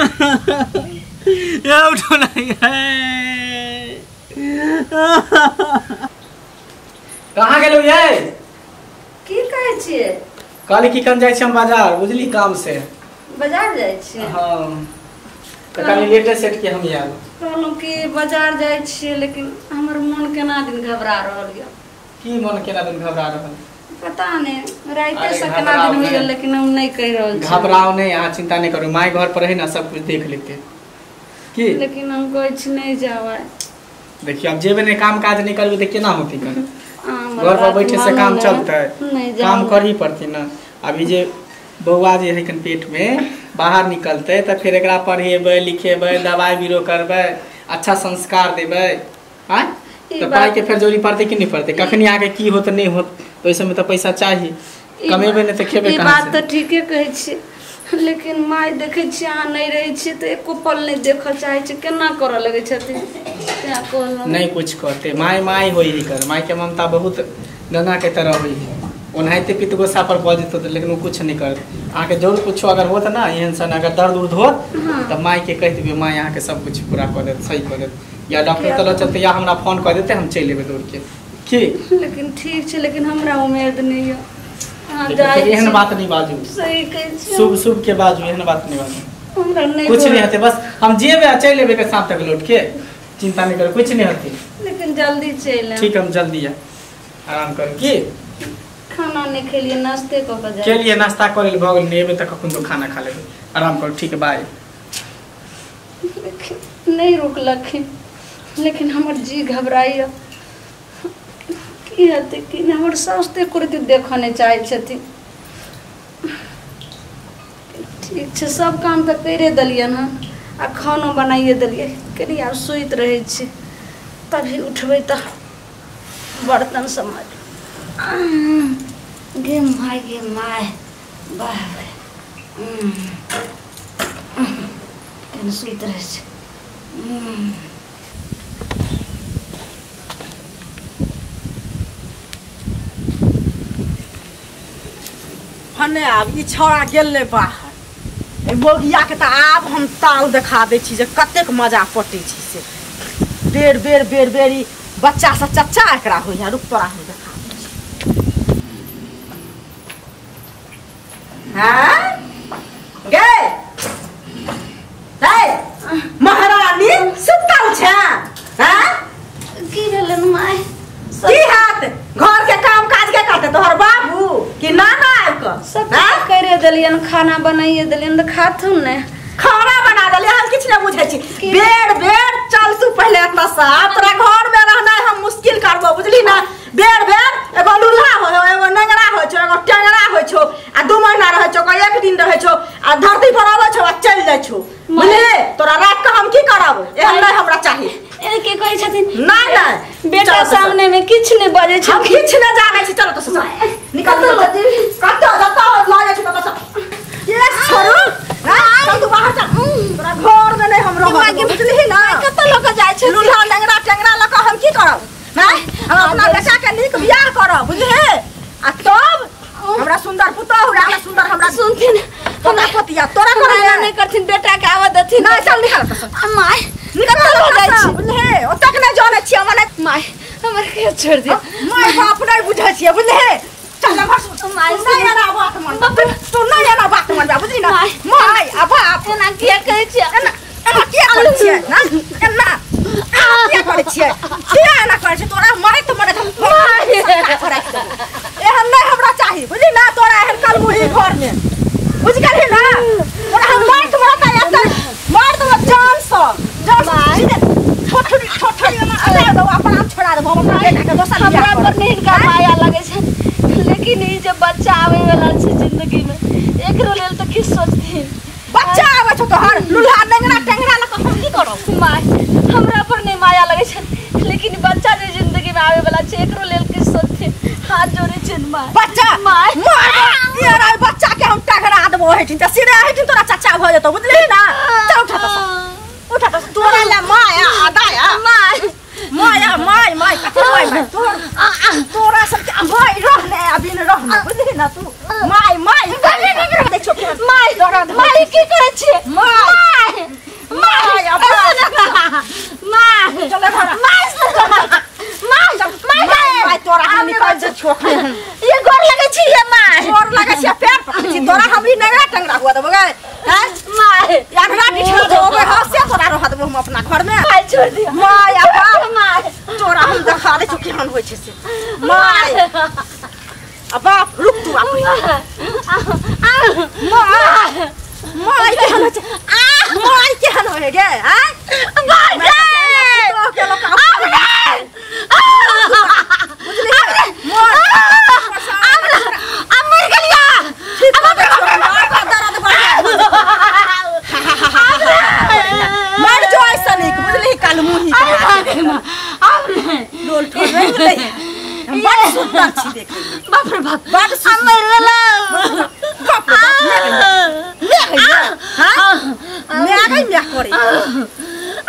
ये उठो नहीं है। कहाँ गेलो ये? की कहै छियै? काली की कन जाय छी हम बाजार, बुझली काम से। बाजार जाय छियै? हां। त काली लेटे सेट के हम आयल। कहलहुँ कि बाजार जाय छियै लेकिन हमर मन केना दिन घबरा रहल य। की मन केना दिन घबरा रहल? पता नहीं, राइते से केना दिन होइए लेकिन हम नहीं कह रहल छी। घबराओ नहीं, अहाँ चिंता नहीं करू, माय घर पर रही ना सब कुछ देख लेते। की? लेकिन हम कहै छी नहीं जावे। देखिए अब जेबे नहीं काम काज नहीं करबे त केना होती कर? घर पर बैठे से काम चलता है, काम कर ही पड़ती ना। अभी जे बउआ जे है कन पेट में बाहर निकलते तो फिर एकरा पढ़ेबे लिखेबे दवाई बीरो करबे अच्छा संस्कार देबे। हां तो पढ़ाई के फिर जरूरी पड़ते कि नहीं पड़ते? कखनी आगे की होत नहीं होत तो इस समय तो पैसा चाहिए, कमेबे नहीं तो खेबे कहां से? बात तो ठीके कहै छी, लेकिन माय देखे छी अहाँ नहीं रहे छी तो एको पल नहीं देख चाहे छी, केना करे लगे छथिन? क्या कहलहुं नहीं कुछ कहते, माय माय होई ही कर, माय के ममता बहुत गंगा के तरह होई है। ओनाहिते पित गोसा पर पहुंच जेतो लेकिन वो कुछ नहीं कर। आके जरूर कुछ अगर होत ना एहन सन अगर दर्द उर्द होत त माय के कह देबे, माय यहाँ के सब कुछ पूरा कर देत, सही कर देत, या डॉक्टर तल चलते या हमरा फोन कर देते, हम चल लेबे दौड़ के। की? लेकिन ठीक छै, लेकिन हमरा उम्मीद नहीं है। एहन बात नहीं बाजू, सही कहै छी, शुभ शुभ के बाजू, एहन बात नहीं बाजू। हमरा नहीं कुछ नहीं होते, बस हम जेबे आ चल लेबे के शाम तक लौट के, चिंता नहीं कर, कुछ नहीं होती। लेकिन जल्दी चल। ठीक, हम जल्दी आ, आराम कर। की खाना नहीं खेलिए, नाश्ते क के जाए। के लिए नाश्ता करे ले भगल नेबे तक कखन तो खाना खा लेबे, आराम कर। ठीक है, बाय। नहीं रुकलखिन, लेकिन हमर जी घबराइए की हेतै कि हमर साउस ते करते देखऽ नहीं चाहे छथिन। ठीक छै, सब काम तो करे देलियन हन आ खाना बनाइए देलिए, कनी आब सुइत रहे छी, तभी उठबै त बर्तन समझ गे माय बाप केना सुइत रहे छी। हने आब ई छौड़ा गेलै बाहर, ए मोगिया के त आब हम ताल देखा दै छी जे कतेक मजा पटै छी से। बेर बेर बेर बेर ई बच्चा से चच्चा एकरा होइया, रुक तोरा हम देखा दै छी। हां गे हे महारानी सुतल छै? हां की भेलन माय? की हाथ घर के काम काज के करते तोहर बाबू कि नाना आइब क? सब करे देलियन, खाना बनाइए देलियन त खाथुन ने। खाना बना देलिए, हम किछ न बुझै छी। बेर बेर चल तू पहले एतना सा, तोरा घर में रहना हम मुश्किल करबो, बुझली ना? बेर बेर एगो लूल्हा हो, एगो नंगरा हो छो, एगो टेंगरा हो छो, आ 2 महीना रहे छो, कोई 1 दिन रहे छो, आ धरती पर आवे छो आ चल जाय छो, बुझली? तोरा रात के हम की करब? एहन नहीं हमरा चाहिए। ए के कहै छथिन? नहीं बेटा सामने में किछ नहीं बजे छ, हम किछ न जानै छी। चलो तो ससुर निकल तो कत जता लागे छ त ये छोरू, हां तू बाहर जा, तोरा घर में नहीं हम रहब, बुझली ना? कत लोग जाय छ? लूल्हा टेंगरा टेंगरा लक हम की करब? नहीं हम अपना बेटा के नीक बियाह करब, बुझली? आ तब हमरा सुंदर पुतोह हमरा सुंदर हमरा सुनथिन, हमरा पतिया तोरा हमरा नहीं करथिन, बेटा के आवा देथिन। नहीं चल निकल तो माय निकल हो जाय छी, बुझली? ओ तक नहीं जाने छी हमने। माय हमर के छोड़ दे, माय बाप नहीं बुझै छी, बुझली? चल ना भर माय नहीं आना बात मन, तू नहीं आना बात मन, बुझली ना? माय आ बाप एना के कहै छी? एना के करै छी ना? एना के करै छी? किया एना करै छी? तोरा माय त मरे एहन नहीं हमरा चाहिए, बुझली ना? तोरा एहन कल मुही घर में, बुझ गेली ना? तोरा हम मार तुम्हारा का यार मार दो जान से छोटी ना अले दो अपन आप छोड़ा दो, हम बेटा के दोसर हमरा पर नहीं का माया लगे छै, लेकिन ई जे बच्चा आवे वाला छै जिंदगी में एकरो लेल तो की सोचथिन? बच्चा आवे छ तोहर लूल्हा टेंगरा टेंगरा लक हम की करब? माय हमरा पर नहीं माया लगे छै, लेकिन बच्चा जे जिंदगी में आवे वाला छै एकरो लेल की सोचथिन? हाथ जोड़े छै माय। बच्चा माय ये रे बच्चा के हम टेंगरा देबो हेठिन त सिरे हेठिन तोरा चच्चा भ जतो, बुझली ना? चल उठा तो तोरा ले माया आदाया माया माय माय माय तोरा सब भाई रहने अभी न रहने, बुझली ना? तू माय माय देख छो माय तोरा माय की करे छी? माय छोड़ दिया माया माय तोरा हम देखा दे छु केहन होय छै से माय बाप रुक तू अपनी माय केहन होय छै माय केहन होय गे हैं बाप रे तो के लोग मर गलिया मर जो ऐसा नहीं बुझली काल मुही डोल ठोड़ नहीं बड़ सुंदर छी देखे बाप रे बाप बड़ सुंदर वाला बाप रे हां मैं आ गई मैं करे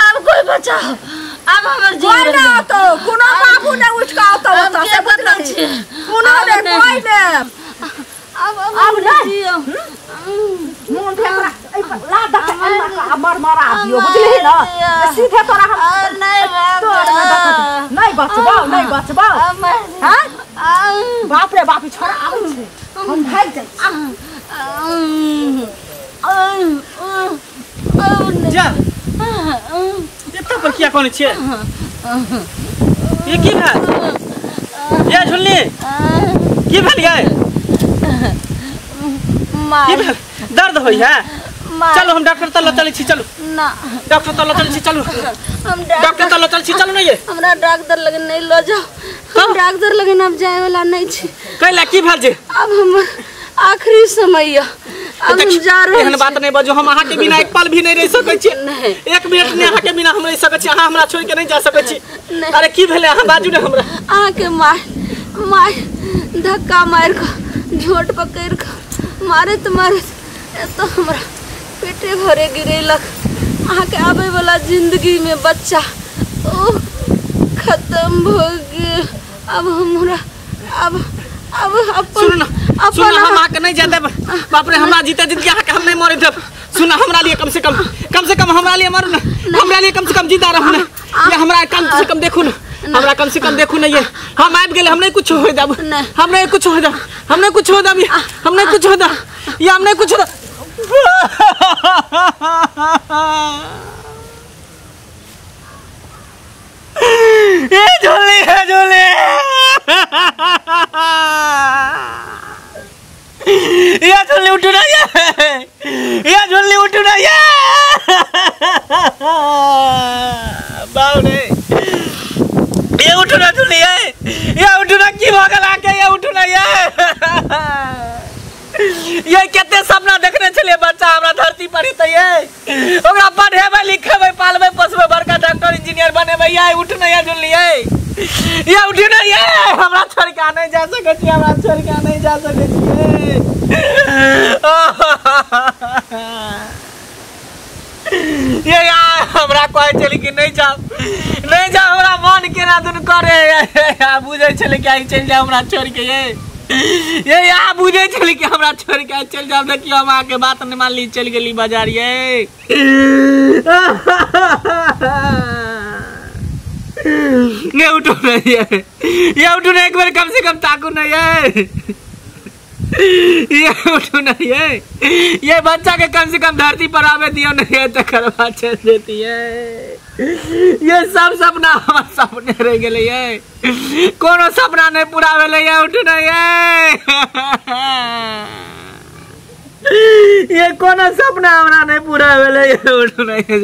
अब कोई बचाओ अब हमर कोई ना तो कोनो बाबू ने उठ के आवतो तो से बदली कोनो ने कोई ने अब नहीं मुंह फेंकरा ला दक मर मरा दियो बुझली ना सीधे तोरा हम नहीं बचबा हां बाप रे बाप छोरा आबै छै हम भाग जाय जा एत्ता पर किया कोन छै ये की भेल ये झुल्ली की भेल ये की भेल दर्द होई है चलो हम डॉक्टर तल चलै छी चलो ना डॉक्टर तल चलै छी चलो हम डॉक्टर तल चलै छी चलो ना ये हमरा डॉक्टर लगे नहीं लो जाओ हम डॉक्टर लगे अब जाए वाला नहीं छी कैला की भेल जे अब हम आखिरी समय अब हम जा रहे एहन बात नहीं बजो हम अहाँ के बिना एक पल भी नहीं रह सकै छी नहीं एक मिनट नहीं अहाँ के बिना हम रह सकै छी अहाँ हमरा छोड़ के नहीं जा सकै छी अरे की भेले अहाँ बाजू ने हमरा अहाँ के मार धक्का मार के झोट पकड़ के मारे तो हमरा पेटे भरे गिरेलक अहाँ के आबे वाला जिंदगी में बच्चा ओ खत्म हो गए अब हमरा अब सुन हम आके नहीं जाते बाप रे हमरा जीते जिंदगी आके हम नहीं मरे देब सुन हमरा लिए कम से कम हमरा लिए मरू ना हमरा लिए कम से कम जिंदा रहू ना ये हमरा कम से कम देखू ना हमरा कम से कम देखू ना ये हम आबि गेले हम नहीं कुछ हो जाब हम नहीं कुछ हो जाब हम नहीं कुछ हो जाब हम नहीं कुछ हो जाब ये हम नहीं कुछ हो ये झोली है झोली ये झोली उठू ना ये झोली उठू ना ये बावने ये उठू ना झोली ये उठू ना की भगल आके ये उठू ना ये केते सपना देखने चलिए बच्चा हमरा धरती पर त ये ओकरा पढ़ेबै लिखेबै पालबै पोसबै बड़का डॉक्टर इंजीनियर बनेबै ये उठ न ये झुल्ली ये उठ न ये हमरा छोड़ के नहीं जा सकै छी हमरा छोड़ के नहीं जा सकै छी ये यार हमरा कहै छली कि नहीं जाओ हमरा मन केना दुन करे बुझै छली कि आई चल जा हमरा छोड़ के ये यहाँ बुझे चली कि हमरा छोड़ के चल जाओ देखियो हम आके बात नहीं मान ली चल गेली बाजार ये उठो नहीं ये उठो नहीं एक बार कम से कम ताकू नहीं है ये उठो नहीं है ये बच्चा के कम से कम धरती पर आवे दियो नहीं है तो करवा चल देती है ये सब सपना हमार सपने रह गए ये कोनो सपना नहीं पूरा भेले ये उठ नहीं ये कोनो सपना हमरा नहीं पूरा भेले ये उठ नहीं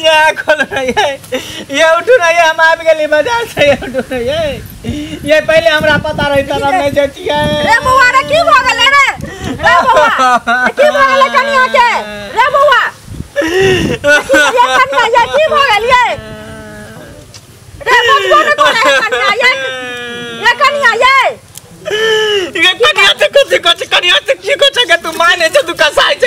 ये खोल नहीं ये उठ नहीं हम आ गेली बाजार से ये उठ नहीं ये पहले हमरा पता रही तब नहीं जती है रे बउआ रे की भ गेले रे बउआ की भ गेले कनिया के रे बउआ ये कनिया ये की भ गेलिए रे बचबो ने कोना कनिया ये कनिया ये कनिया से कुछ कनिया से की कुछ के तू माने छ तू कसाई छ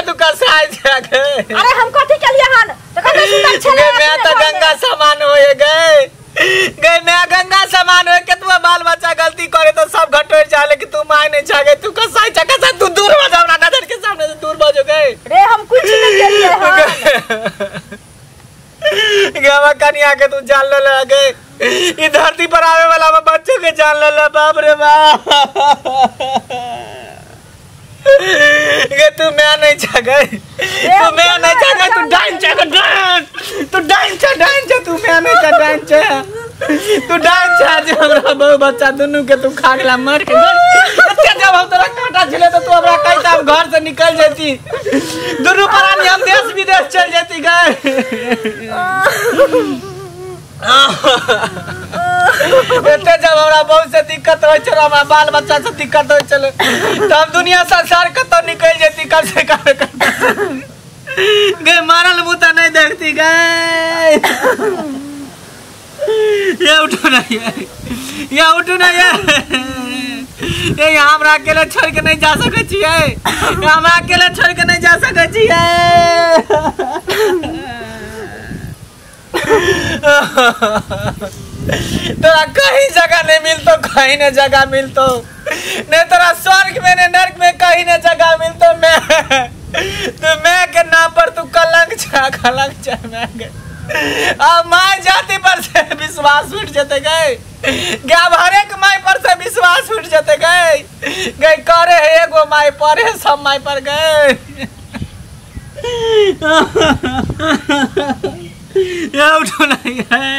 तू कसाई छ अरे हम कथि के लिए हन तो कने सुंदर छले मैं तो गंगा समान होए गए मैं गंगा समान होए के तू बाल बच्चा गलती करे तो सब घटोर जाले कि तू माने छ गए तू कसाई छ कसा तू दूर हो जा नजर के सामने से दूर हो गए रे हम कुछ नहीं किए हन गावा कनिया के तू जान ले लगे ई धरती पर आवे वाला बच्चों के जान ले बाप रे बाप ये तू मैं नहीं चाहे तू मैं नहीं चाहे तू डाइन चाहे डाइन तू डाइन चाहे तू मैं नहीं चाहे डाइन चाहे तू डाइन चाहे हमरा बहु बच्चा दोनों के तू खा गला मर के अच्छा जब हम तोरा कांटा झले तो तू हमरा कहता हम घर से निकल जाती दोनों प्राणी हम देश विदेश चल जाती गए एते जब हमरा बहुत से दिक्कत होय छल हमरा बाल बच्चा से दिक्कत होय छल त हम दुनिया संसार कतो निकल जेती कर से गे मारल मुता नहीं देखती गए ये उठो ना ये उठो ना ये हमरा अकेले छोड़ के नहीं जा सके छिए हमरा अकेले छोड़ के नहीं जा सके छिए तोरा कहीं जगह नहीं मिलतो कहीं न जगह मिलतो नहीं तोरा स्वर्ग में ने नरक में कहीं न जगह मिलतो मैं तो मैं के नाम पर तू कलंक छा मैं अब माय जाति पर से विश्वास उठ जाते गए अब हर एक माय पर से विश्वास उठ जाते गए करे है एगो माय पर है सब माय पर गए ये उठो नहीं है